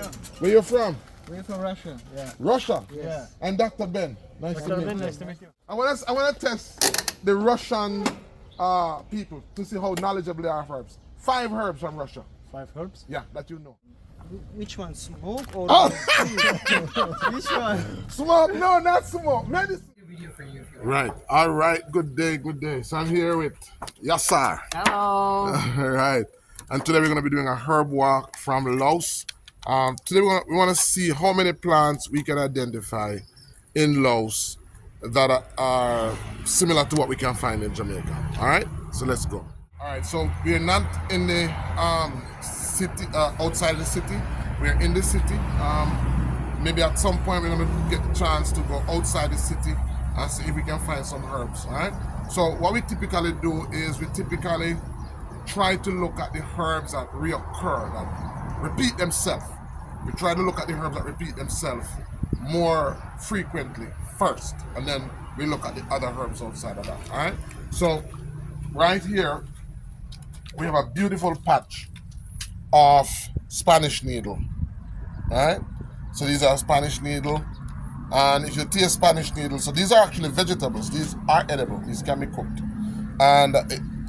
Russia. Where you from? We're from Russia. Yeah. Russia? Yeah. And Dr. Ben. Nice to meet you. Nice to meet you. I want to test the Russian people to see how knowledgeable they are of herbs. 5 herbs from Russia. 5 herbs. Yeah, that you know. Which one? Smoke or Oh! which one? Smoke? No, not smoke. Medicine. Right. All right. Good day. Good day. So I'm here with Yassar. Hello. All right. And today we're going to be doing a herb walk from Laos. Today we want to see how many plants we can identify in Laos that are similar to what we can find in Jamaica. All right. So let's go. All right. So we're not in the city, outside the city. We're in the city. Maybe at some point we're going to get a chance to go outside the city and see if we can find some herbs. All right. So what we typically do is we typically try to look at the herbs that reoccur, that repeat themselves. We try to look at the herbs that repeat themselves more frequently first, and then we look at the other herbs outside of that. All right. So right here we have a beautiful patch of Spanish needle. All right. So these are Spanish needle. And if you taste Spanish needle, so these are actually vegetables. These are edible. These can be cooked. And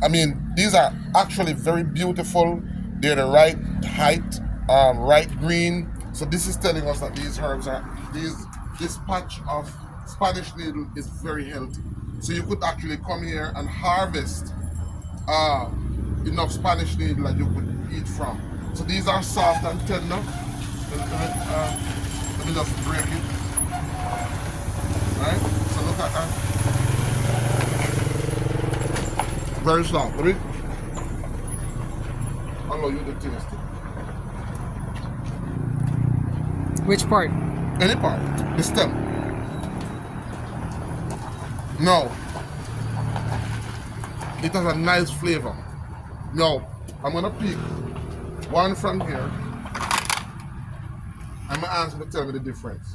I mean, these are actually very beautiful. They're the right height, right green. So this is telling us that these herbs are, this patch of Spanish needle is very healthy. So you could actually come here and harvest enough Spanish needle that you could eat from. So these are soft and tender. Let me just break it. Right? So look at that. Very soft. Let me allow you to taste it. Which part? Any part. The stem. No. It has a nice flavor. No. I'm gonna pick one from here. I'm gonna ask you to tell me the difference.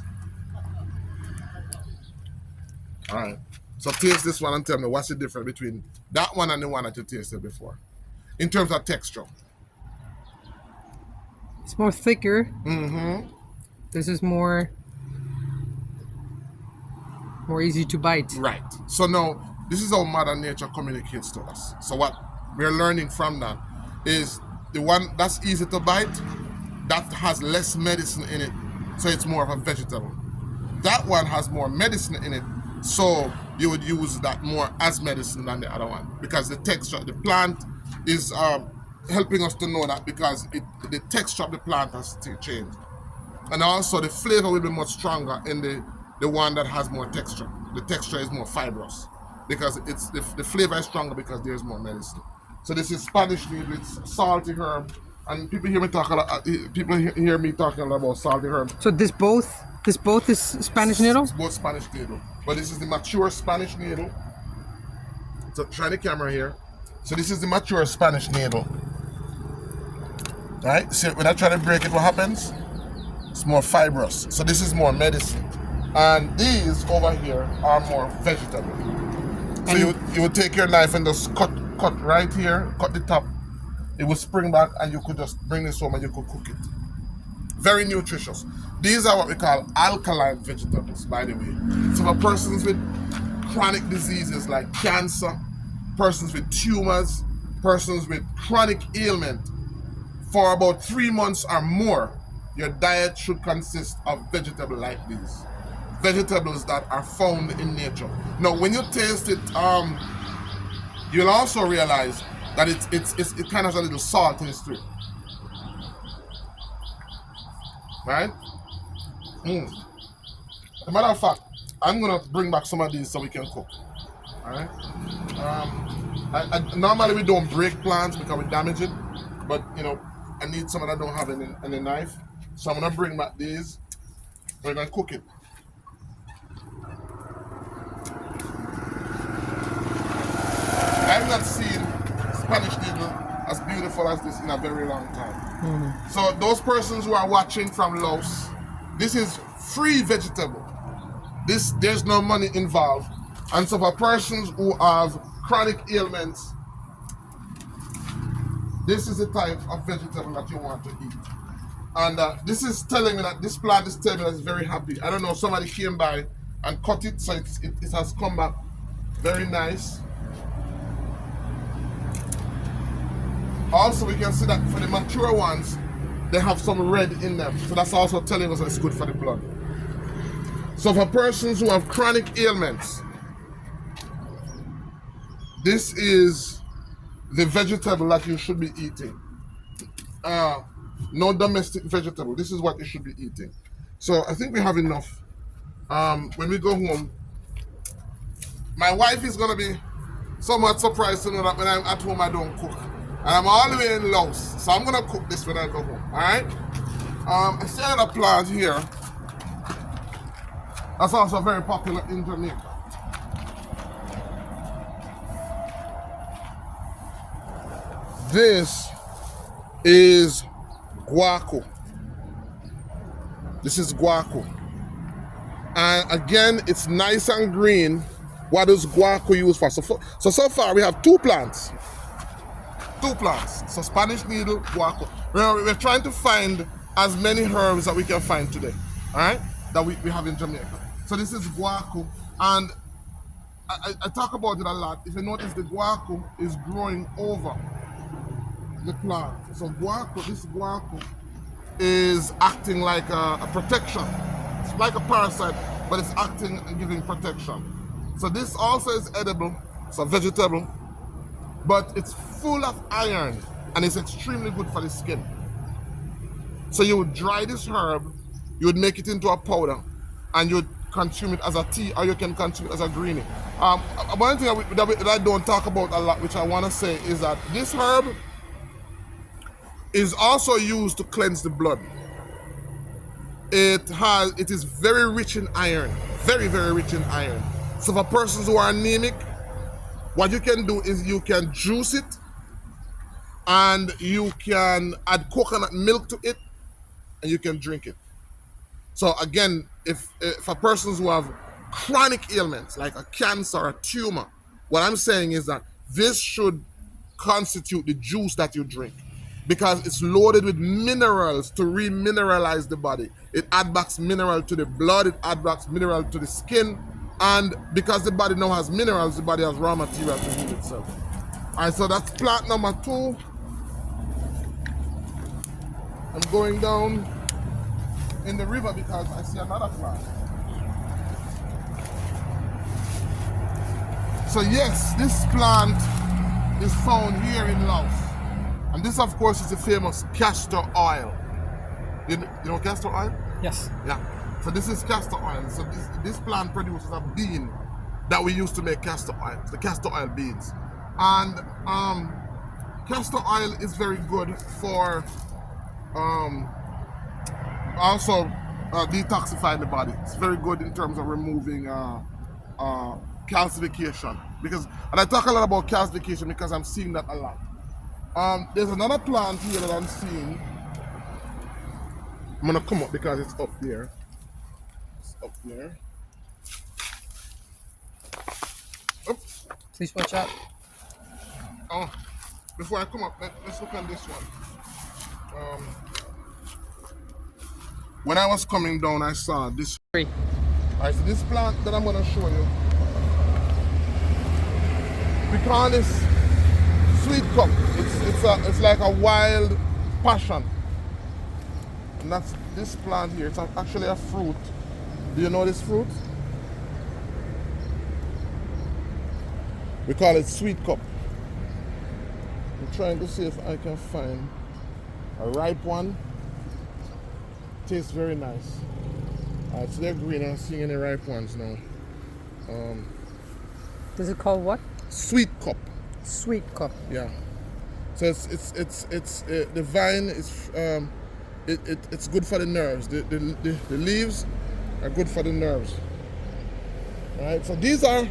All right. So taste this one and tell me what's the difference between that one and the one that you tasted before, in terms of texture. It's more thicker. Mm-hmm. This is more easy to bite. Right. So now this is how Mother Nature communicates to us. So what we're learning from that is the one that's easy to bite, that has less medicine in it, so it's more of a vegetable. That one has more medicine in it, so you would use that more as medicine than the other one, because the texture, the plant is helping us to know that, because the texture of the plant has changed. And also the flavor will be much stronger in the one that has more texture. The texture is more fibrous, because it's the flavor is stronger because there's more medicine. So this is Spanish needle, it's salty herb. And people hear me talk a lot, people hear me talking a lot about salty herb. So this both is Spanish needle? It's both Spanish needle. But this is the mature Spanish needle. So try the camera here. So this is the mature Spanish needle. Right? See, when I try to break it, what happens? It's more fibrous. So this is more medicine. And these over here are more vegetable. So you would take your knife and just cut right here, cut the top. It will spring back and you could just bring this home and you could cook it. Very nutritious. These are what we call alkaline vegetables, by the way. So for persons with chronic diseases like cancer, persons with tumors, persons with chronic ailment, for about 3 months or more, your diet should consist of vegetables like these. Vegetables that are found in nature. Now, when you taste it, you'll also realize that it kind of has a little salt in it too. Right? As a matter of fact, I'm gonna bring back some of these so we can cook. Alright? Normally we don't break plants because we damage it, but you know, I need some that I don't have in a knife. So I'm gonna bring back these. We're gonna cook it. I've not seen Spanish needle as beautiful as this in a very long time. Mm-hmm. So those persons who are watching from Laos, this is free vegetable. There's no money involved. And so for persons who have chronic ailments, this is the type of vegetable that you want to eat. And this is telling me that this plant is telling me that it's very happy. I don't know, somebody came by and cut it, so it has come back very nice. Also, we can see that for the mature ones, they have some red in them. So that's also telling us that it's good for the blood. So for persons who have chronic ailments, this is the vegetable that you should be eating. No domestic vegetable. This is what you should be eating. So I think we have enough. When we go home, my wife is gonna be somewhat surprised to know that when I'm at home I don't cook. And I'm all the way in Laos, so I'm gonna cook this when I go home. Alright? I see another plant here. That's also very popular in Jamaica. This is guaco. This is guaco. And again, it's nice and green. What does guaco use for? So far we have two plants. Two plants. So Spanish needle, guaco. We're trying to find as many herbs that we can find today. Alright? That we have in Jamaica. So this is guaco. And I talk about it a lot. If you notice, the guaco is growing over the plant. So guaco, this guaco is acting like a protection. It's like a parasite, but it's acting and giving protection. So this also is edible. It's a vegetable, but it's full of iron and it's extremely good for the skin. So you would dry this herb, you would make it into a powder, and you would consume it as a tea, or you can consume it as a greenie. One thing that I don't talk about a lot, which I want to say, is that this herb is also used to cleanse the blood. It is very rich in iron, very, very rich in iron. So for persons who are anemic, what you can do is you can juice it, and you can add coconut milk to it, and you can drink it. So again, if for persons who have chronic ailments like a cancer or a tumor, what I'm saying is that this should constitute the juice that you drink, because it's loaded with minerals to remineralize the body. It adds back mineral to the blood, it adds back mineral to the skin, and because the body now has minerals, the body has raw material to heal itself. All right, so that's plant number 2. I'm going down in the river because I see another plant. So yes, this plant is found here in Laos. And this, of course, is the famous castor oil. You know castor oil? Yes. Yeah. So this is castor oil. So this plant produces a bean that we use to make castor oil, the castor oil beans. And castor oil is very good for also detoxifying the body. It's very good in terms of removing calcification. And I talk a lot about calcification because I'm seeing that a lot. There's another plant here that I'm seeing. I'm gonna come up because it's up there. It's up there. Oops. Please watch out. Oh, before I come up, let's look at this one. When I was coming down, I saw this. Three. Alright, so this plant that I'm gonna show you, we call this sweet cup. It's like a wild passion. And that's this plant here. It's actually a fruit. Do you know this fruit? We call it sweet cup. I'm trying to see if I can find a ripe one. Tastes very nice. Alright, so they're green. I'm not seeing any ripe ones now. Is it called what? Sweet cup. Sweet cup. Yeah. So it's the vine is it's good for the nerves. The leaves are good for the nerves. All right. So these are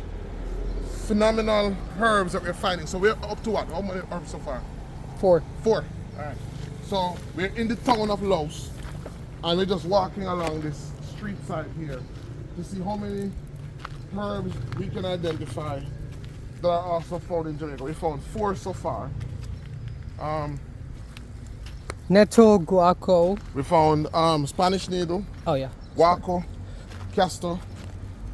phenomenal herbs that we're finding. So we're up to what? How many herbs so far? 4. 4. All right. So we're in the town of Laos, and we're just walking along this street side here to see how many herbs we can identify that are also found in Jamaica. We found 4 so far. Nettle, guaco. We found Spanish needle, Oh yeah. guaco, castor,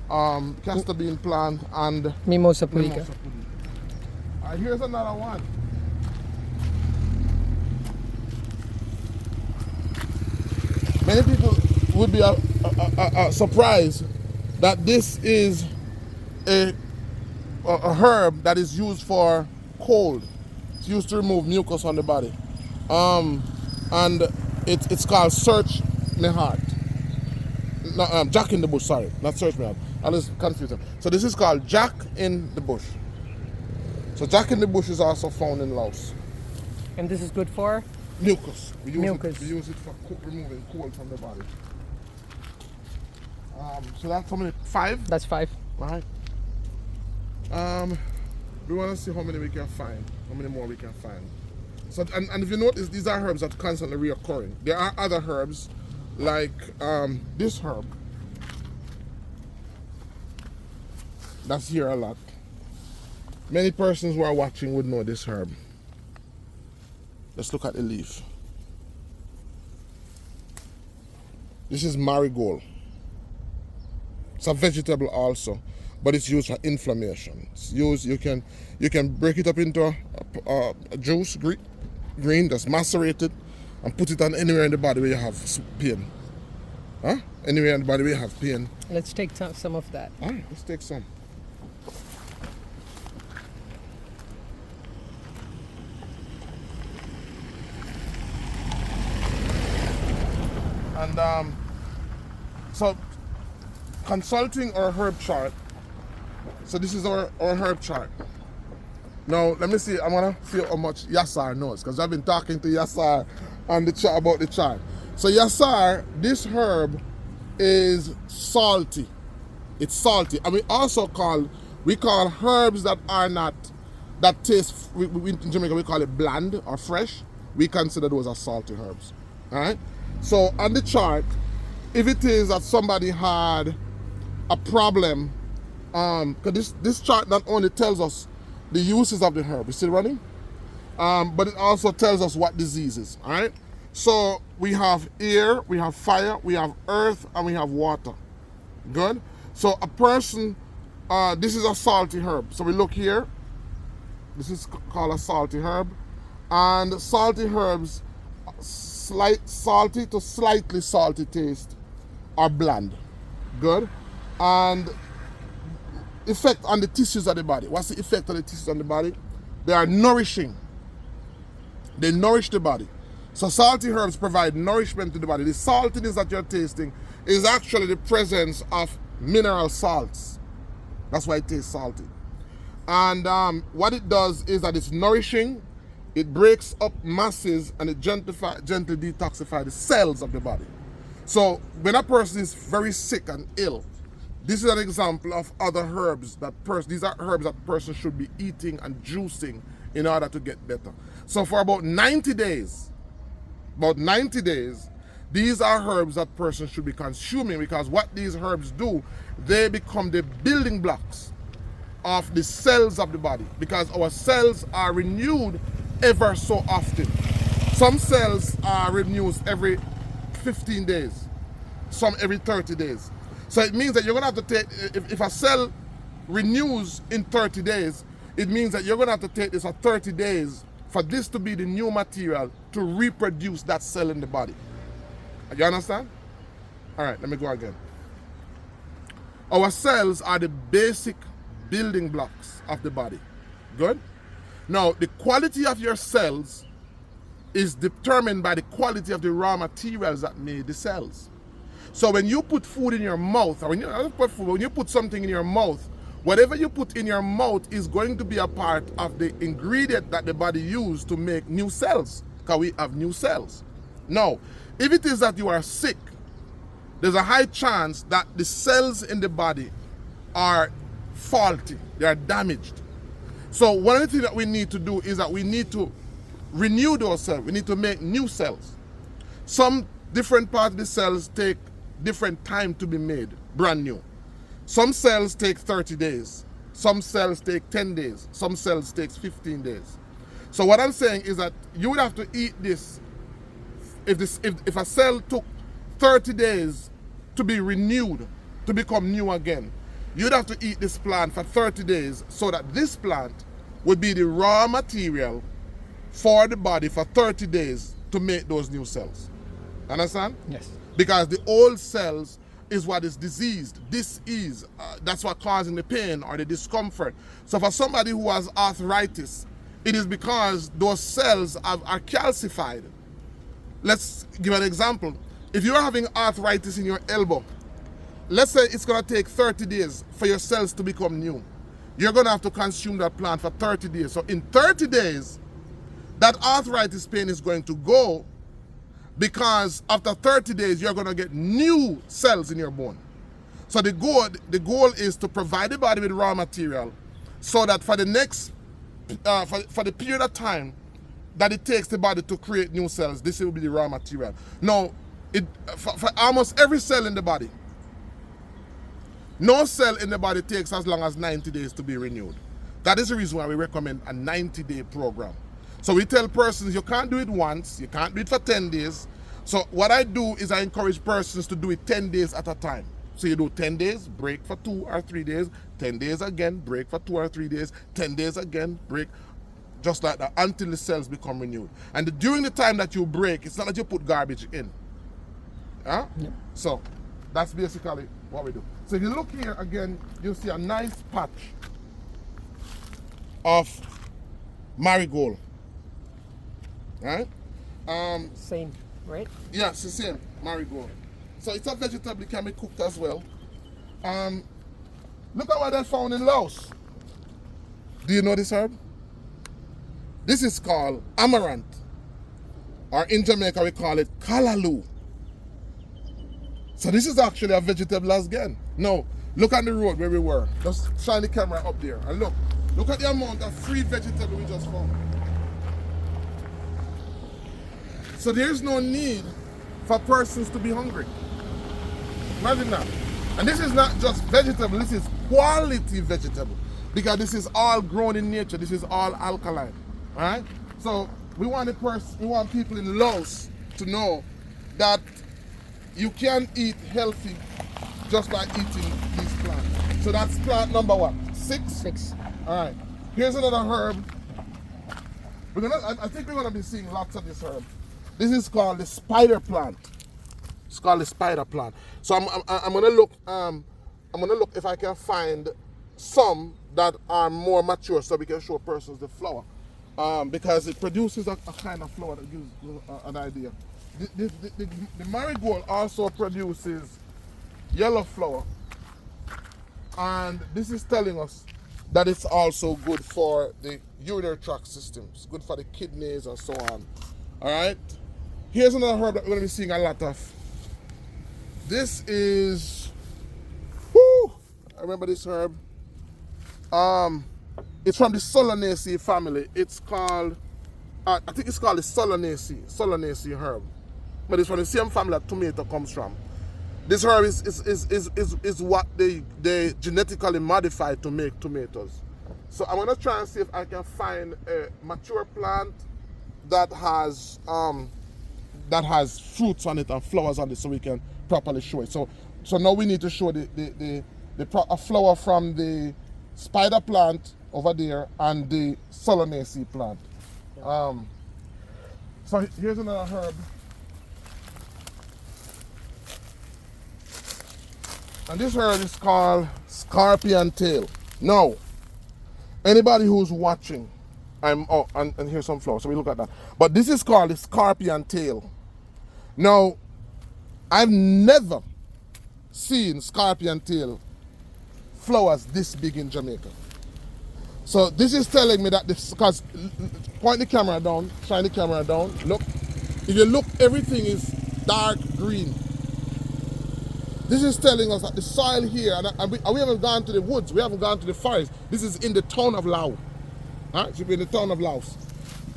castor bean plant, and Mimosa pudica. mimosa pudica. Here's another one. Many people would be surprised that this is a herb that is used for cold. It's used to remove mucus on the body. And it's called Search Me Heart. No, Jack in the Bush, sorry, not Search Me Heart. I was confused. So this is called Jack in the Bush. So Jack in the Bush is also found in Laos. And this is good for? Mucus. We Mucus. use it for removing cold from the body. So that's how many? 5? That's 5. Right. We want to see how many we can find, how many more we can find. So, and if you notice, these are herbs that are constantly reoccurring. There are other herbs, like this herb. That's here a lot. Many persons who are watching would know this herb. Let's look at the leaf. This is marigold. It's a vegetable also, but it's used for inflammation. It's used, you can break it up into a juice, green, that's macerated, and put it on anywhere in the body where you have pain. Huh? Anywhere in the body where you have pain. Let's take some of that. All right, let's take some. And so consulting our herb chart. So this is our herb chart. Now let me see, I want to see how much Yassar knows, because I've been talking to Yassar on the chart about the chart. So Yassar, this herb is salty. It's salty. And we call herbs that are not, that taste, in Jamaica we call it bland or fresh. We consider those as salty herbs. Alright? So on the chart, if it is that somebody had a problem, because this chart not only tells us the uses of the herb, it's still running, but it also tells us what diseases, all right? So we have air, we have fire, we have earth, and we have water. Good? So a person, this is a salty herb. So we look here, this is called a salty herb, and salty herbs, salty to slightly salty taste, are bland. Good? And effect on the tissues of the body. What's the effect on the tissues on the body? They are nourishing. They nourish the body. So salty herbs provide nourishment to the body. The saltiness that you're tasting is actually the presence of mineral salts. That's why it tastes salty. And what it does is that it's nourishing, it breaks up masses, and it gently detoxifies the cells of the body. So when a person is very sick and ill, this is an example of other herbs that these are herbs that person should be eating and juicing in order to get better. So for about 90 days, these are herbs that person should be consuming, because what these herbs do, they become the building blocks of the cells of the body, because our cells are renewed ever so often. Some cells are renewed every 15 days, some every 30 days. So it means that you're going to have to take, if a cell renews in 30 days, it means that you're going to have to take this for 30 days for this to be the new material to reproduce that cell in the body. You understand? All right, let me go again. Our cells are the basic building blocks of the body. Good? Now, the quality of your cells is determined by the quality of the raw materials that made the cells. So when you put food in your mouth, or when you put something in your mouth, whatever you put in your mouth is going to be a part of the ingredient that the body used to make new cells, because we have new cells. Now, if it is that you are sick, there's a high chance that the cells in the body are faulty, they are damaged. So one of the things that we need to do is that we need to renew those cells. We need to make new cells. Some different parts of the cells take different time to be made, brand new. Some cells take 30 days. Some cells take 10 days. Some cells take 15 days. So what I'm saying is that you would have to eat this if a cell took 30 days to be renewed, to become new again, you'd have to eat this plant for 30 days so that this plant would be the raw material for the body for 30 days to make those new cells. Understand? Yes. Because the old cells is what is diseased. That's what causing the pain or the discomfort. So for somebody who has arthritis, it is because those cells are calcified. Let's give an example. If you're having arthritis in your elbow, let's say it's going to take 30 days for your cells to become new. You're going to have to consume that plant for 30 days. So in 30 days, that arthritis pain is going to go, because after 30 days, you're going to get new cells in your bone. So the goal is to provide the body with raw material so that for the next, for the period of time that it takes the body to create new cells, this will be the raw material. Now, for almost every cell in the body, no cell in the body takes as long as 90 days to be renewed. That is the reason why we recommend a 90-day program. So we tell persons you can't do it once, you can't do it for 10 days. So what I do is I encourage persons to do it 10 days at a time. So you do 10 days, break for 2 or 3 days, 10 days again, break for 2 or 3 days, 10 days again, break, just like that, until the cells become renewed. And during the time that you break, it's not that you put garbage in. Huh? Yep. So that's basically what we do. So if you look here again, you'll see a nice patch of marigold. Right? Same, right? Yeah, it's the same, marigold. So it's a vegetable, it can be cooked as well. Look at what they found in Laos. Do you know this herb? This is called amaranth. Or in Jamaica we call it callaloo. So this is actually a vegetable again. Now, look at the road where we were. Just shine the camera up there and look at the amount of free vegetable we just found. So there's no need for persons to be hungry. Imagine that. And this is not just vegetable, this is quality vegetable. Because this is all grown in nature, this is all alkaline. Alright? So we want people in Laos to know that you can eat healthy just by eating these plants. So that's plant number what? 6? 6. Alright. Here's another herb. I think we're gonna be seeing lots of this herb. This is called the spider plant. It's called the spider plant. So I'm gonna look. I'm gonna look if I can find some that are more mature, so we can show persons the flower, because it produces a kind of flower that gives an idea. The marigold also produces yellow flower, and this is telling us that it's also good for the urinary tract system. It's good for the kidneys and so on. All right. Here's another herb that we're going to be seeing a lot of. This is, I remember this herb. It's from the Solanaceae family. It's called, I think it's called the Solanaceae herb. But it's from the same family that tomato comes from. This herb is what they genetically modified to make tomatoes. So I'm going to try and see if I can find a mature plant that has fruits on it and flowers on it, so we can properly show it. So now we need to show a flower from the spider plant over there and the Solanaceae plant. So here's another herb. And this herb is called scorpion tail. Now, anybody who's watching, and here's some flowers, so we look at that. But this is called the scorpion tail. Now, I've never seen scorpion tail flowers this big in Jamaica. So this is telling me that because point the camera down, shine the camera down, look. If you look, everything is dark green. This is telling us that the soil here, and we haven't gone to the woods, we haven't gone to the forest. This is in the town of Laos. It should be in the town of Laos.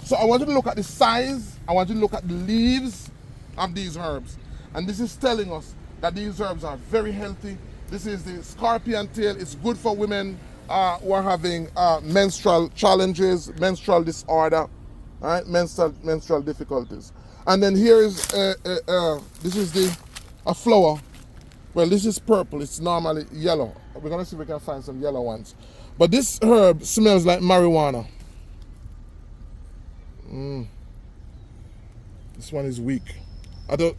So I want you to look at the size, I want you to look at the leaves of these herbs. And this is telling us that these herbs are very healthy. This is the scorpion tail. It's good for women who are having menstrual challenges, menstrual disorder, menstrual difficulties. And then here is this is a flower. Well, this is purple. It's normally yellow. We're gonna see if we can find some yellow ones. But this herb smells like marijuana. This one is weak.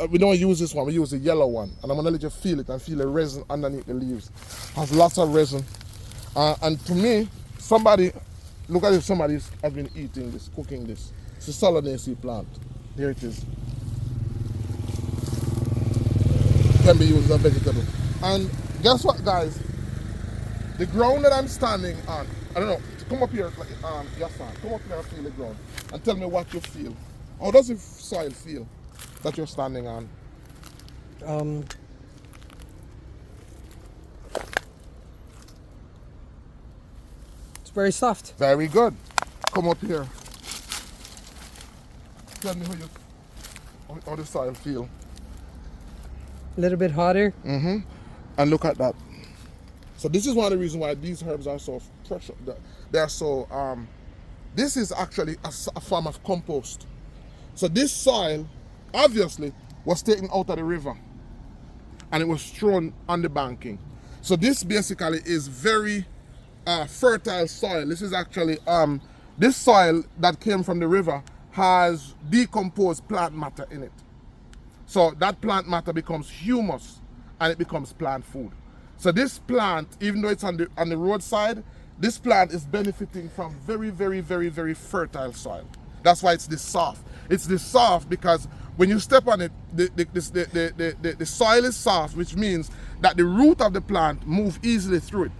We don't use this one. We use the yellow one, and I'm gonna let you feel it and feel the resin underneath the leaves. Has lots of resin, and to me, look at if somebody has been eating this, cooking this. It's a solanaceae plant. Here it is. Can be used as a vegetable. And guess what, guys? The ground that I'm standing on, I don't know. Come up here, Yassan. Come up here and feel the ground, and tell me what you feel. How does the soil feel that you're standing on? It's very soft. Very good. Come up here. Tell me how the soil feel. A little bit hotter. And look at that. So this is one of the reasons why these herbs are so precious. They're so. This is actually a form of compost. So this soil, obviously, was taken out of the river, and it was thrown on the banking. So this basically is very fertile soil. This is actually this soil that came from the river has decomposed plant matter in it. So that plant matter becomes humus, and it becomes plant food. So this plant, even though it's on the roadside, this plant is benefiting from very, very, very, very fertile soil. That's why it's this soft. It's this soft because when you step on it, the soil is soft, which means that the root of the plant move easily through it.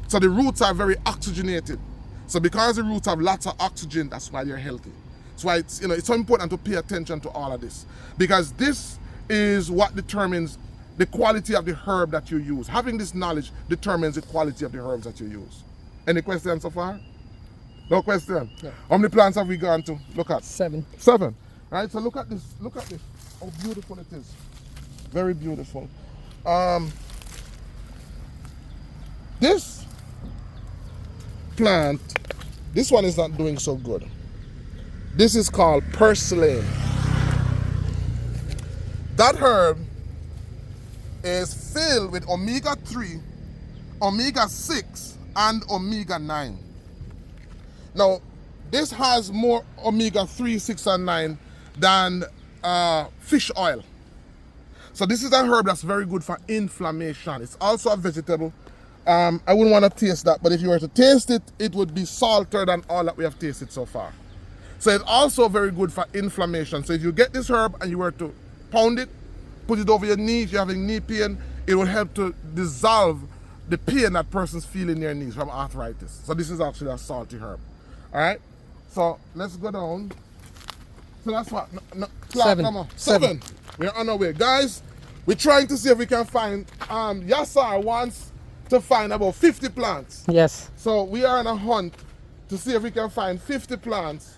So the roots are very oxygenated. So because the roots have lots of oxygen, that's why they're healthy. That's why it's so important to pay attention to all of this, because this is what determines the quality of the herb that you use. Having this knowledge determines the quality of the herbs that you use. Any questions so far? No question? Yeah. How many plants have we gone to look at? 7. 7. Right, so look at this. Look at this. How beautiful it is. Very beautiful. This plant, this one is not doing so good. This is called purslane. That herb is filled with omega-3, omega-6, and omega-9. Now, this has more omega-3, 6, and 9 than fish oil. So this is a herb that's very good for inflammation. It's also a vegetable. I wouldn't want to taste that, but if you were to taste it, it would be salter than all that we have tasted so far. So it's also very good for inflammation. So if you get this herb and you were to pound it, put it over your knee, if you're having knee pain, it will help to dissolve the pain that person's feeling in their knees from arthritis. So this is actually a salty herb. All right, so let's go down. So that's what, Clark, 7. come on. 7. We're on our way. Guys, we're trying to see if we can find, Yassar wants to find about 50 plants. Yes. So we are on a hunt to see if we can find 50 plants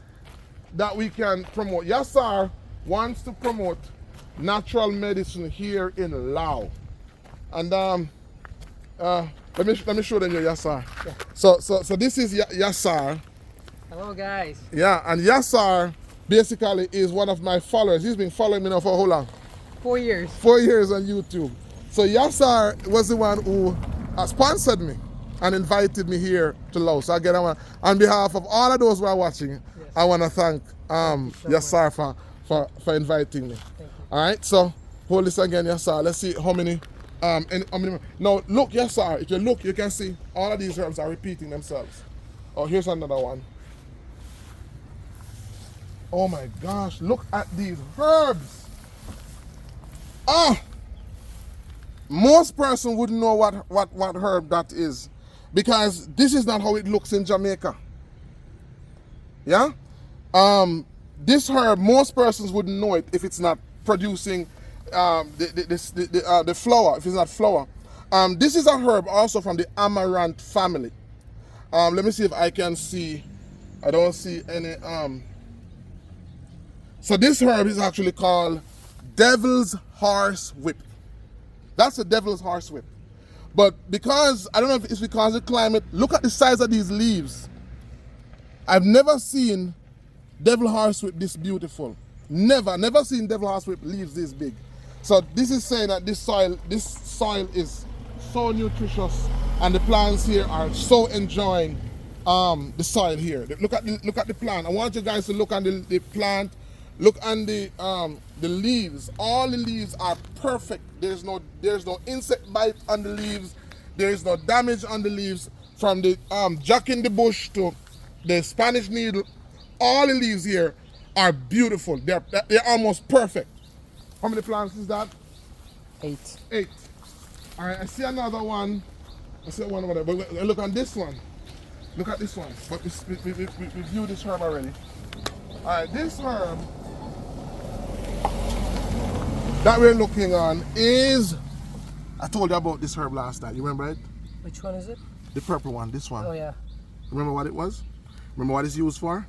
that we can promote. Yassar wants to promote natural medicine here in Laos. And let me show them your Yassar. Yeah. So this is Yassar. Hello, guys. Yeah, and Yassar basically is one of my followers. He's been following me now for how long? 4 years. 4 years on YouTube. So Yassar was the one who sponsored me and invited me here to Laos. So again, on behalf of all of those who are watching, yes, I want to thank Yassar for inviting me. All right, so hold this again, Yassar. Let's see how many. Now look, Yassar. If you look, you can see all of these herbs are repeating themselves. Oh, here's another one. Oh my gosh, look at these herbs. Most person wouldn't know what herb that is, because this is not how it looks in Jamaica. Yeah? This herb, most persons wouldn't know it if it's not producing the flower, if it's not flower. This is a herb also from the amaranth family. Let me see if I can see. I don't see any. So this herb is actually called devil's horse whip. That's a devil's horse whip. But because, I don't know if it's because of the climate, look at the size of these leaves. I've never seen devil horse whip this beautiful. Never seen devil horse-whip leaves this big. So this is saying that this soil is so nutritious, and the plants here are so enjoying the soil here. Look at the plant. I want you guys to look on the plant. Look on the leaves. All the leaves are perfect. There's no insect bite on the leaves. There is no damage on the leaves. From the jack in the bush to the Spanish needle, all the leaves here are beautiful. They're almost perfect. How many plants is that? 8. 8. All right, I see another one. I see one over there. But look on this one. Look at this one. But we viewed this herb already. All right, this herb that we're looking on is, I told you about this herb last time. You remember it? Which one is it? The purple one, this one. Oh yeah. Remember what it was? Remember what it's used for?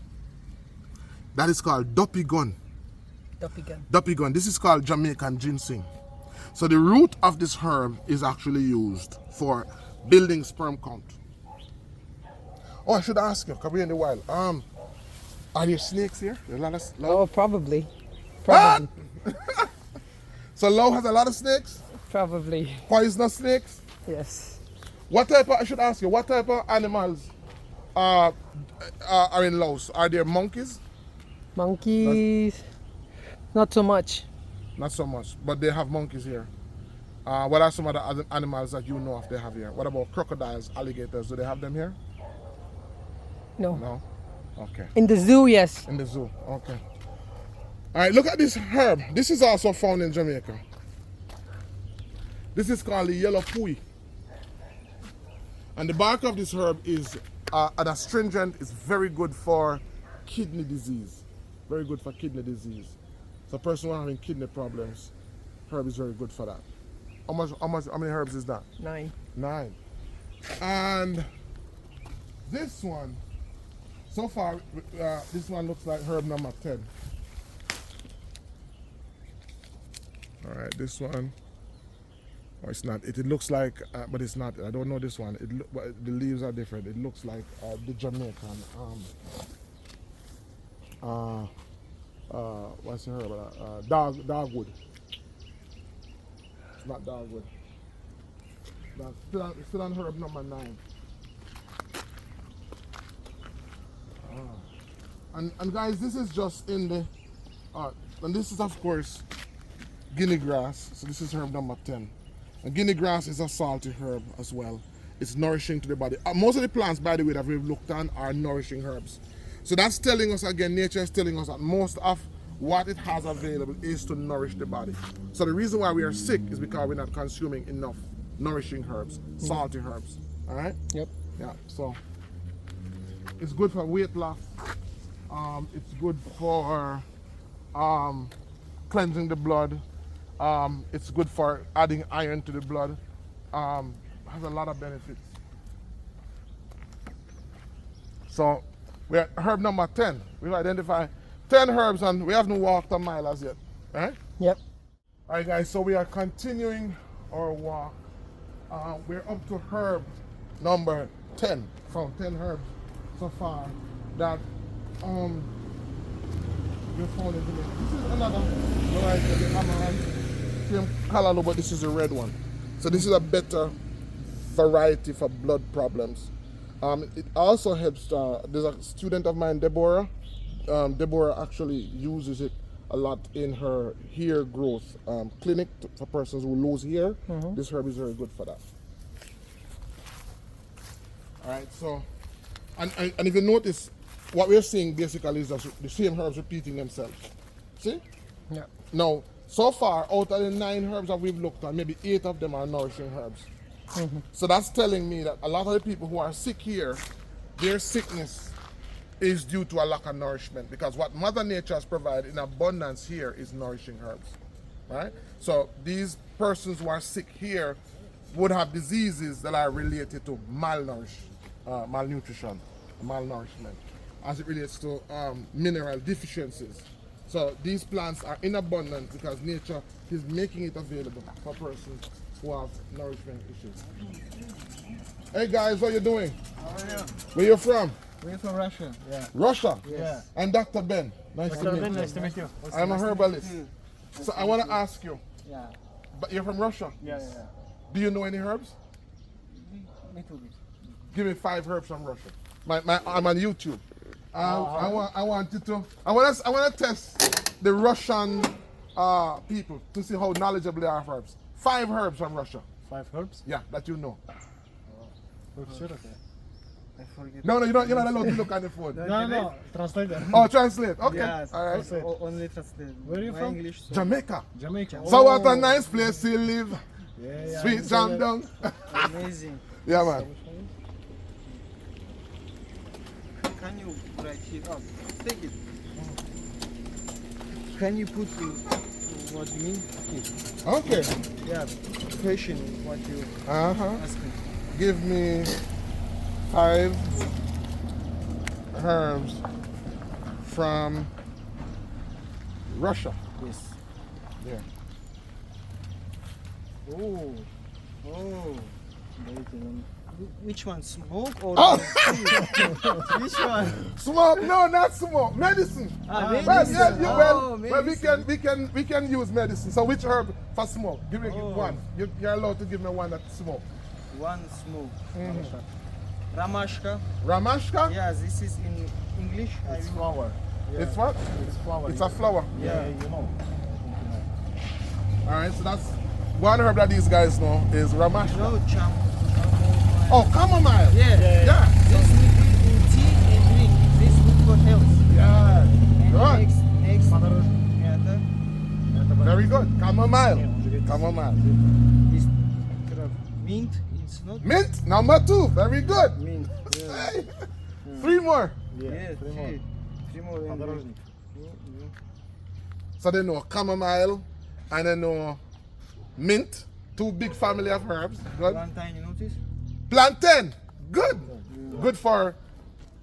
That is called duppy gun. Duppy gun. Duppy gun. This is called Jamaican ginseng. So the root of this herb is actually used for building sperm count. Oh, I should ask you, because we're in the wild. Are there snakes here? There's a lot of Oh, probably. Probably. So Laos has a lot of snakes? Probably. Poisonous snakes? Yes. What type of, I should ask you, what type of animals are in Laos? Are there monkeys? Monkeys. Not so much. Not so much, but they have monkeys here. What are some other animals that you know of they have here? What about crocodiles, alligators? Do they have them here? No. No? Okay. In the zoo, yes. In the zoo, okay. All right, look at this herb. This is also found in Jamaica. This is called the yellow pui. And the bark of this herb is an astringent. It's very good for kidney disease. Very good for kidney disease. So a person who is having kidney problems, herb is very good for that. How many herbs is that? 9. 9. And this one, so far, this one looks like herb number 10. All right, this one. Oh, it's not. It looks like, but it's not. I don't know this one. The leaves are different. It looks like the Jamaican. What's the herb? Dogwood. It's not dogwood. That's still on herb number 9. And guys, this is just in the. And this is of course guinea grass. So this is herb number 10. And guinea grass is a salty herb as well. It's nourishing to the body. Most of the plants, by the way, that we've looked on are nourishing herbs. So that's telling us, again, nature is telling us that most of what it has available is to nourish the body. So the reason why we are sick is because we're not consuming enough nourishing herbs, salty herbs. All right? Yep. Yeah, so it's good for weight loss. It's good for cleansing the blood. It's good for adding iron to the blood. Has a lot of benefits. So we're at herb number 10. We've identified 10 herbs and we haven't walked a mile as yet. All right? Yep. All right, guys, so we are continuing our walk. We're up to herb number 10. From 10 herbs so far that we found in Jamaica. This is another variety of the amaranth. Same color, but this is a red one. So this is a better variety for blood problems. It also helps, there's a student of mine, Deborah. Deborah actually uses it a lot in her hair growth clinic for persons who lose hair. This herb is very good for that. All right, so, and if you notice, what we're seeing basically is the same herbs repeating themselves. See? Yeah. Now, so far, out of the 9 herbs that we've looked at, maybe 8 of them are nourishing herbs. So that's telling me that a lot of the people who are sick here, their sickness is due to a lack of nourishment, because what Mother Nature has provided in abundance here is nourishing herbs, right? So these persons who are sick here would have diseases that are related to malnutrition, malnourishment, as it relates to mineral deficiencies. So these plants are in abundance because nature is making it available for persons who have nourishment issues. Hey guys, what you doing? How are you? Where you from? We're from Russia. Yeah. Russia. Yeah. And Dr. Ben. Nice to meet you. Nice to meet you. I'm a herbalist. So I want to ask you, Yeah. but you're from Russia. Yeah. Do you know any herbs? Little bit. Give me 5 herbs from Russia. I'm on YouTube. I want you to. I want to test the Russian people to see how knowledgeable they are of herbs. 5 herbs from Russia. 5 herbs. Yeah, that you know. Sure, okay. I forget. No, you're not allowed to look at the phone. No. Translator. Oh, translate. Okay. Yes, All right. translate. Only translate. Where are you My from? English. So Jamaica. Jamaica. So what a nice place to live. Yeah. Sweet jam down. amazing. Yeah, man. Can you write here? Oh, take it. Can you put what you mean? Here. Okay. Yeah. Question what you Uh-huh. asking. Give me 5 herbs from Russia. Yes. Yeah. Oh. Wait a minute. Which one? Smoke or Oh! which one? Smoke? No, not smoke. Medicine. Medicine. Well, yeah, Oh, well, medicine. we can use medicine. So which herb for smoke? Give me Oh. one. You're allowed to give me one that smoke. One smoke. Ramashka. Ramashka? Yes, this is in English. It's flower. It's what? It's flower. It's a flower. Yeah, you know. All right, so that's one herb that these guys know is Ramashka. No chamomile. Oh, chamomile. Yeah. Yeah. This we put in tea and drink. This good for health. Yeah. And Good. next. Very good. Chamomile. Chamomile. This mint. It's not Mint, number 2. Very good. mint. Yeah. 3 more. Yeah, three more. Three more. and Подорожник. So they know chamomile and they know mint. 2 big family of herbs. Good. Plantain, you notice? Plantain. Good. Good for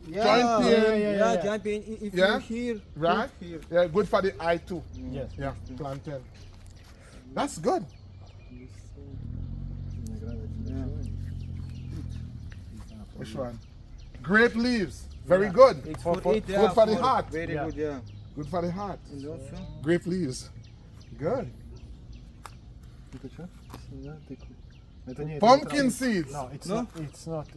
joint pain. Yeah, joint pain. If Yeah. you're here, Right? put here. Yeah, good for the eye too. Yes. Yeah, plantain. That's good. Which one? Grape leaves. Very good. It's For- for, for- it, good yeah, for the heart. Very Yeah. good, yeah. Good for the heart. And also, Grape leaves. Good. Это что? Да, тыква. Это не- Pumpkin это- seeds. No, it's No? not. It's not.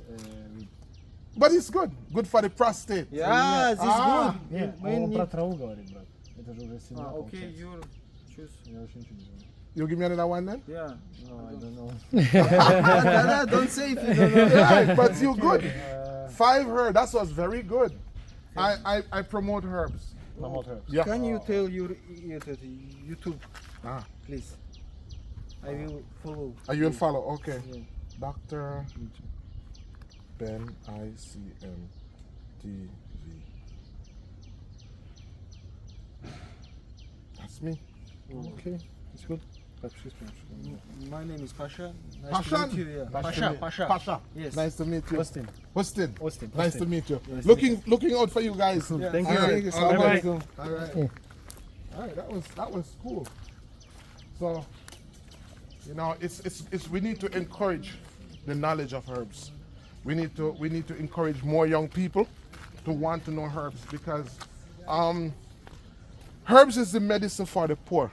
But it's good. Good for the prostate. yeah, this Ah. good. Нет, Man он need- про траву говорит, брат. Это же уже сильно okay, получается. you choose. Я вообще ничего не знаю. You give me another one then? Yeah. No, I don't know. Don't say if you don't know. Right, but you good. 5 herbs. That was very good. I promote herbs. Not herbs. Yeah. Can you tell your YouTube, Ah. please? I will follow. You will follow. Okay. Yeah. Dr. Ben ICM TV. That's me. Okay, it's good. Подпишись, потому что- My name is Pasha. Nice Pasha. to meet you. Yeah. Pasha. Pasha. Yes. Nice to meet you. Austin. Austin. Austin. Nice to meet you. Nice to Looking out for you guys. Yeah. Thank All you. right. Thank you. All right. Assalamualaikum. All right. All right. That was cool. So, you know, it's we need to encourage the knowledge of herbs. We need to encourage more young people to want to know herbs because herbs is the medicine for the poor.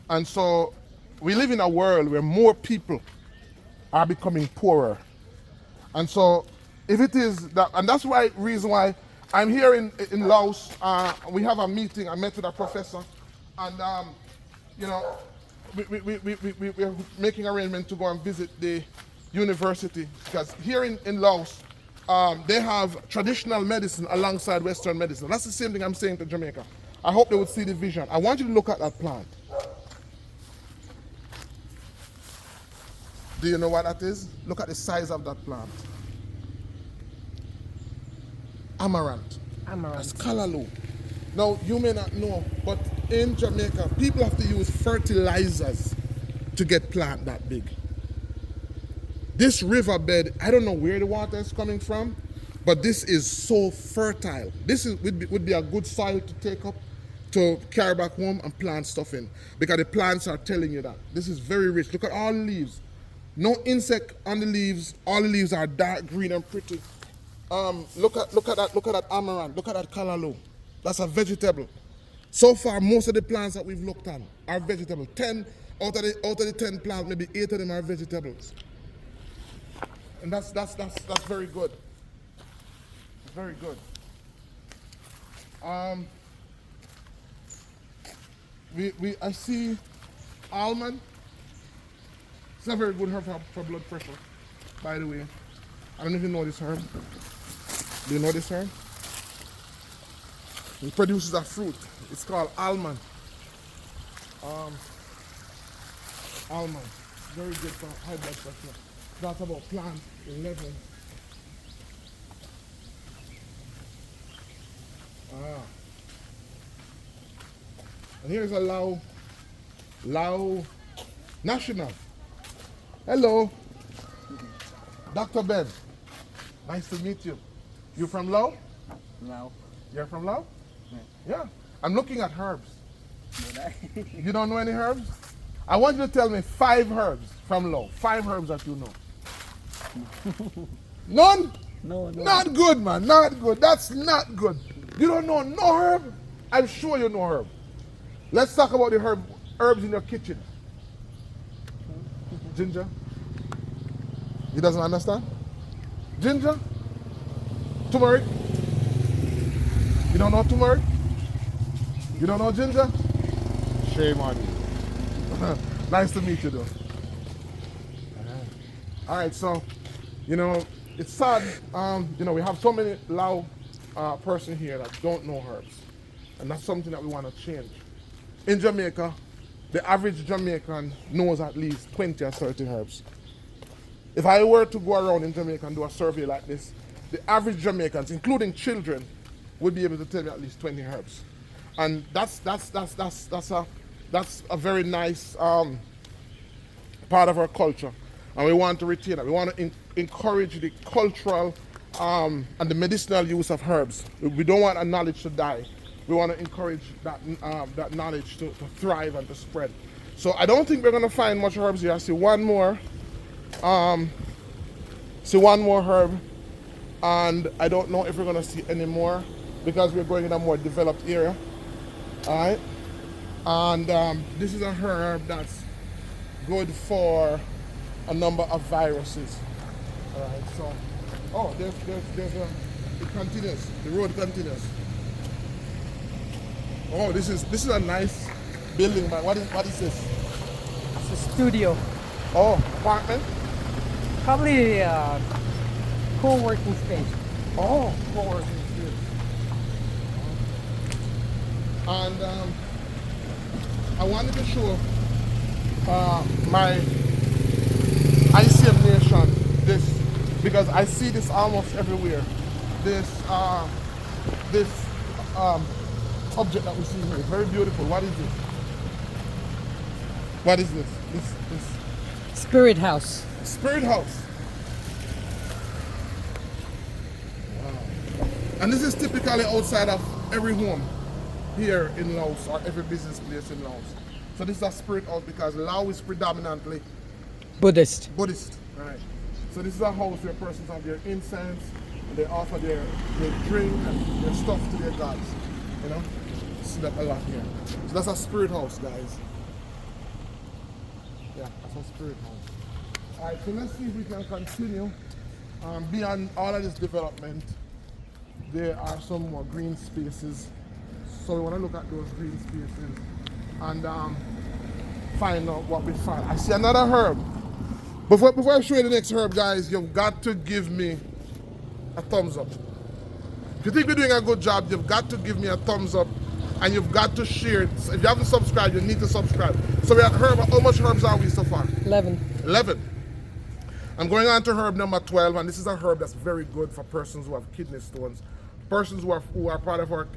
And so we live in a world where more people are becoming poorer. And so if it is that, and that's why reason why I'm here in Laos. We have a meeting. I met with a professor, and you know, we're making arrangements to go and visit the university because here in Laos, they have traditional medicine alongside Western medicine. That's the same thing I'm saying to Jamaica. I hope they would see the vision. I want you to look at that plant. Do you know what that is? Look at the size of that plant. Amaranth. That's callaloo. Now, you may not know, but in Jamaica, people have to use fertilizers to get plant that big. This riverbed, I don't know where the water is coming from, but this is so fertile. This would be a good soil to take up, to carry back home and plant stuff in, because the plants are telling you that. This is very rich. Look at all the leaves. No insect on the leaves. All the leaves are dark green and pretty. Look at that amaranth. Look at that callaloo. That's a vegetable. So far, most of the plants that we've looked at are vegetable. 10 out of the 10 plants, maybe 8 of them are vegetables. And that's very good. Very good. I see almond. It's a very good herb for blood pressure, by the way. I don't even know this herb. Do you know this herb? It produces a fruit. It's called almond. Almond. Very good for high blood pressure. That's about plant 11. And here's a Lao National. Hello. Dr. Ben. Nice to meet you. You from Laos? Lao. You're from Laos? Yeah. Yeah. I'm looking at herbs. Would I? You don't know any herbs? I want you to tell me 5 herbs from Laos. 5 herbs that you know. None? No. Not good, man. Not good. That's not good. You don't know no herb? I'm sure you know herb. Let's talk about the herbs in your kitchen. Ginger? He doesn't understand? Ginger? Turmeric? You don't know turmeric? You don't know ginger? Shame on you. Nice to meet you though. All right, so, it's sad, we have so many Lao person here that don't know herbs. And that's something that we want to change. In Jamaica, the average Jamaican knows at least 20 or 30 herbs. If I were to go around in Jamaica and do a survey like this, the average Jamaicans, including children, would be able to tell me at least 20 herbs. And that's a very nice part of our culture. And we want to retain it. We want to encourage the cultural and the medicinal use of herbs. We don't want our knowledge to die. We want to encourage that knowledge to thrive and to spread. So I don't think we're going to find much herbs here. I see one more. Herb. And I don't know if we're going to see any more because we're going in a more developed area. All right. And this is a herb that's good for a number of viruses. All right. So, it continues. The road continues. Oh, this is a nice building, man. What is this? It's a studio. Oh, apartment? Probably a co-working space. Oh, co-working space. And I wanted to show my ICM Nation this because I see this almost everywhere. This object that we see here is very beautiful. What is this? What is this? This Spirit house. spirit house. Wow. And this is typically outside of every home here in Laos or every business place in Laos. So this is a spirit house because Laos is predominantly Buddhist. Buddhist. Right. So this is a house where persons have their incense and they offer their drink and their stuff to their gods. You see that a lot here. So that's a spirit house, guys. Yeah, that's a spirit house. Alright, so let's see if we can continue. Beyond all of this development, there are some more green spaces. So we want to look at those green spaces and find out what we find. I see another herb. Before I show you the next herb, guys, you've got to give me a thumbs up. If you think we're doing a good job, you've got to give me a thumbs up and you've got to share it. If you haven't subscribed, you need to subscribe. So we're at herb. How much herbs are we so far? 11. 11. I'm going on to herb number 12, and this is a herb that's very good for persons who have kidney stones. Persons who are part of our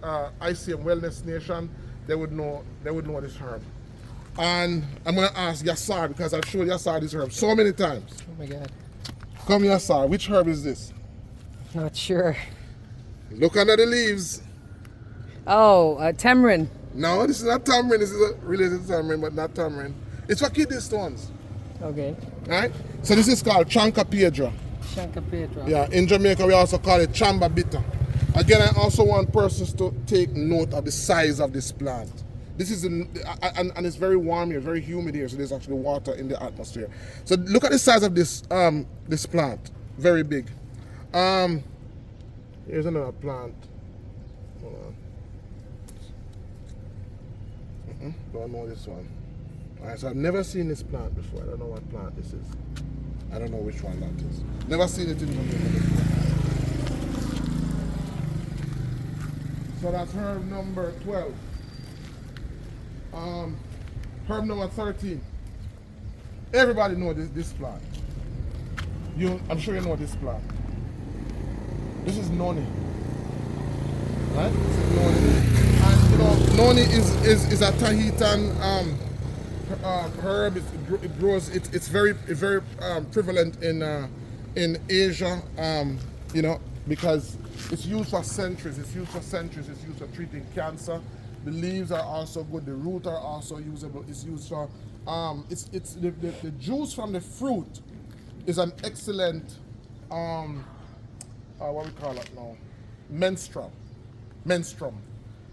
ICM Wellness Nation, they would know this herb. And I'm going to ask Yassar, because I've showed Yassar this herb so many times. Oh my God. Come Yassar, which herb is this? Not sure. Look under the leaves. Oh, tamarind. No, this is not tamarind. This is related to tamarind, but not tamarind. It's for kidney stones. Okay. Right? So this is called Chanca Piedra. Shankapetra. Yeah, in Jamaica we also call it chamba bitter. Again, I also want persons to take note of the size of this plant. This is, and it's very warm here, very humid here, so there's actually water in the atmosphere. So look at the size of this this plant, very big. Here's another plant. Hold on. Don't know this one. All right, so I've never seen this plant before. I don't know what plant this is. I don't know which one that is. Never seen it in Jamaica before. So that's herb number 12. Herb number 13. Everybody know this plant. I'm sure you know this plant. This is noni. Right? This is noni. And you know, noni is a Tahitian herb. It grows. It's very prevalent in Asia. You know, because it's used for centuries. It's used for treating cancer. The leaves are also good. The root are also usable. It's used for it's the juice from the fruit is an excellent what we call it now, menstruum.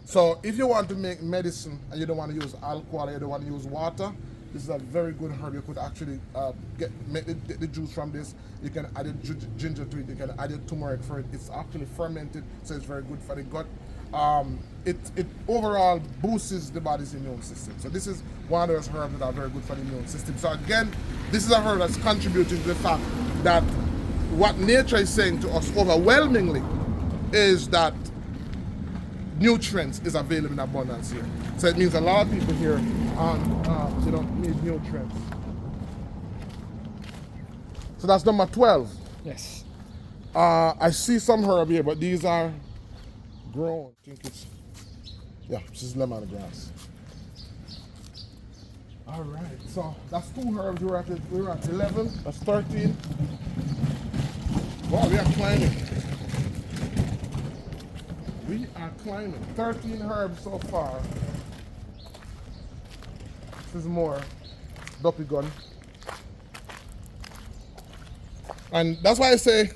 So if you want to make medicine and you don't want to use alcohol, you don't want to use water, this is a very good herb. You could actually make the juice from this. You can add ginger to it. You can add turmeric for it. It's actually fermented, so it's very good for the gut. It overall boosts the body's immune system. So this is one of those herbs that are very good for the immune system. So again, this is a herb that's contributing to the fact that what nature is saying to us overwhelmingly is that nutrients is available in abundance here. So it means a lot of people here need nutrients. So that's number 12. Yes. I see some herb here, but these are grown. I think it's, yeah, this is lemongrass. All right, so that's 2 herbs. We're at 11. That's 13. Wow, we are climbing. We are climbing. 13 herbs so far. This is more duppy gun. And that's why I say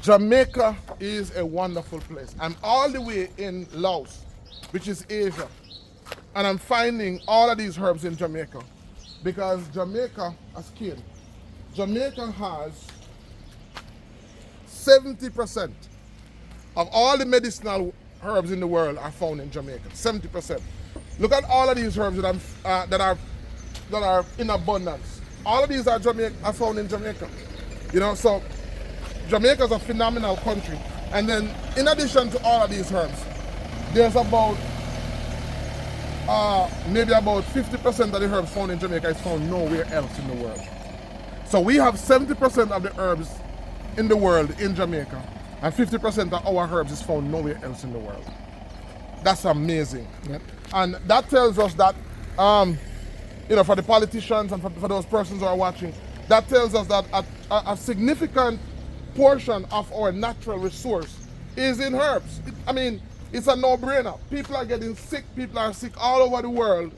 Jamaica is a wonderful place. I'm all the way in Laos, which is Asia. And I'm finding all of these herbs in Jamaica. Because Jamaica has killed. Jamaica has 70% of all the medicinal herbs in the world are found in Jamaica. 70%. Look at all of these herbs that are in abundance. All of these are found in Jamaica. You know, so Jamaica is a phenomenal country. And then, in addition to all of these herbs, there's about maybe about 50% of the herbs found in Jamaica is found nowhere else in the world. So we have 70% of the herbs in the world in Jamaica, and 50% of our herbs is found nowhere else in the world. That's amazing. Yep. And that tells us that, you know, for the politicians and for those persons who are watching, that tells us that a significant portion of our natural resource is in herbs. I mean, it's a no-brainer. People are getting sick. People are sick all over the world.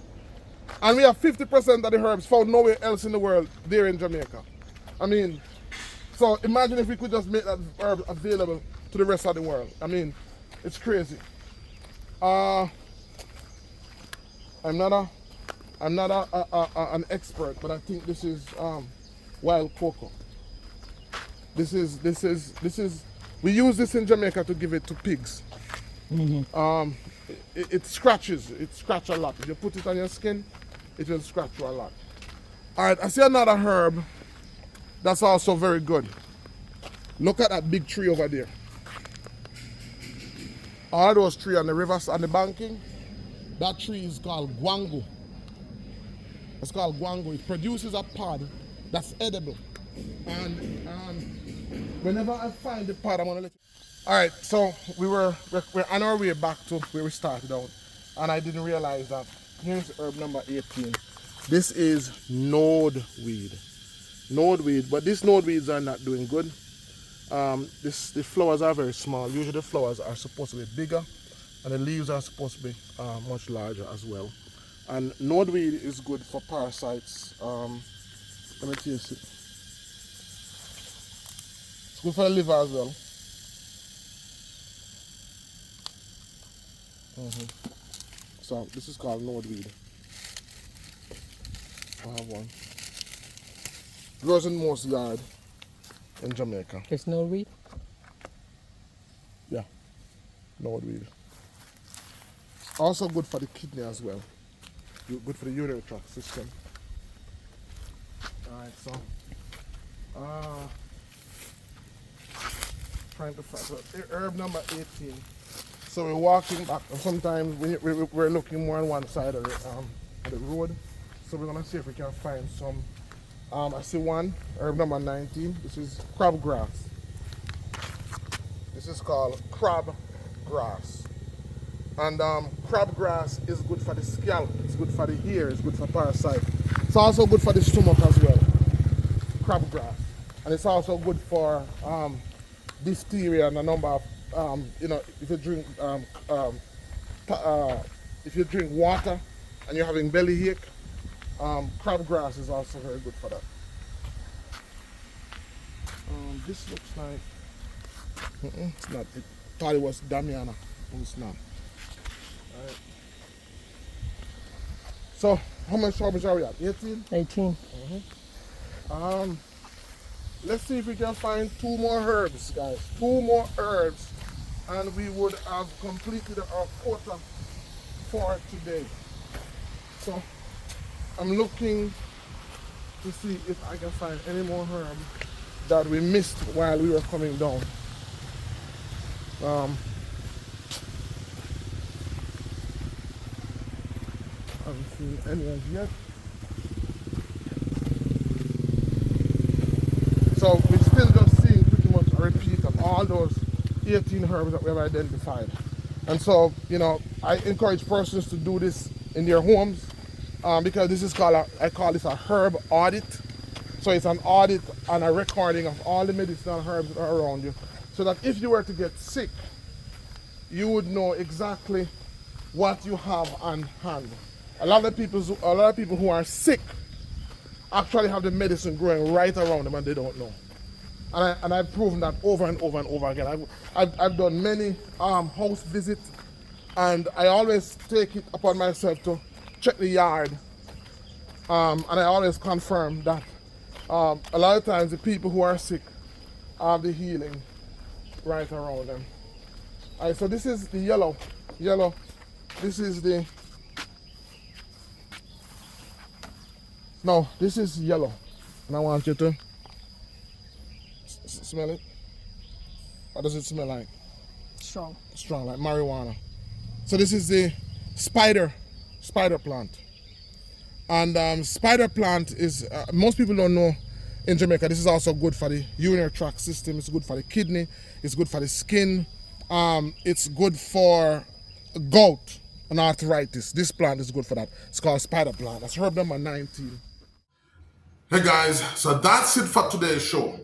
And we have 50% of the herbs found nowhere else in the world there in Jamaica. I mean, so imagine if we could just make that herb available to the rest of the world. I mean, it's crazy. I'm not an expert, but I think this is wild cocoa. This is. We use this in Jamaica to give it to pigs. Mm-hmm. It scratches. It scratches a lot. If you put it on your skin, it will scratch you a lot. All right, I see another herb that's also very good. Look at that big tree over there. All those trees on the rivers and the banking, that tree is called guango. It's called guango. It produces a pod that's edible. And whenever I find the pod, I'm gonna let you. All right, so we're on our way back to where we started out, and I didn't realize that here's herb number 18. This is nodeweed. Nodeweed, but these nodeweeds are not doing good. The flowers are very small. Usually the flowers are supposed to be bigger, and the leaves are supposed to be much larger as well. And nodeweed is good for parasites. Let me taste it. good for the liver as well. So this is called nordweed. I have one. Grows in most yard in Jamaica. There's no weed. Yeah, nordweed. Also good for the kidney as well. Good for the urinary tract system. Alright, so trying to find herb number 18. So we're walking back, and sometimes we're looking more on one side of the road. So we're gonna see if we can find some. I see one, herb number 19. This is crabgrass. This is called crabgrass. And crabgrass is good for the scalp, it's good for the hair, it's good for parasite. It's also good for the stomach as well. Crabgrass. And it's also good for diphtheria and a number of if you drink water and you're having belly ache, crabgrass is also very good for that. This looks like it's not. It thought it was Damiana, but it's not. Alright. So how much strawberries are we at? 18? 18. Let's see if we can find 2 more herbs, guys. 2 more herbs, and we would have completed our quota for today. So I'm looking to see if I can find any more herbs that we missed while we were coming down. I haven't seen any as yet. So we're still just seeing pretty much a repeat of all those 18 herbs that we have identified. And so, I encourage persons to do this in their homes because this is called, I call this a herb audit. So it's an audit and a recording of all the medicinal herbs that are around you, so that if you were to get sick, you would know exactly what you have on hand. A lot of people who are sick actually have the medicine growing right around them and they don't know. And I've proven that over and over and over again. I've done many house visits, and I always take it upon myself to check the yard, and I always confirm that a lot of times the people who are sick have the healing right around them. All right, so this is the yellow. This is the this is yellow, and I want you to smell it. What does it smell like? Strong. Strong, like marijuana. So this is the spider plant. And spider plant is, most people don't know in Jamaica, this is also good for the urinary tract system, it's good for the kidney, it's good for the skin, it's good for gout and arthritis. This plant is good for that. It's called spider plant. That's herb number 19. Hey guys, so that's it for today's show.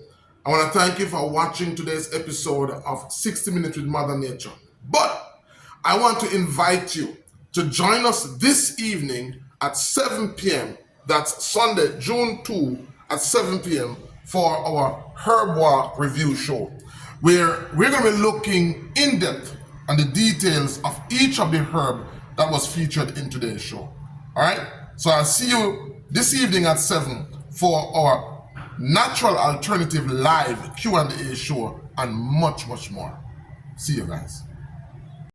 I want to thank you for watching today's episode of 60 Minutes with Mother Nature. But I want to invite you to join us this evening at 7 p.m. That's Sunday, June 2 at 7 p.m. for our Herb Walk review show, where we're going to be looking in depth on the details of each of the herb that was featured in today's show. All right? So I'll see you this evening at 7 for our natural alternative live Q&A show and much, much more. See you guys.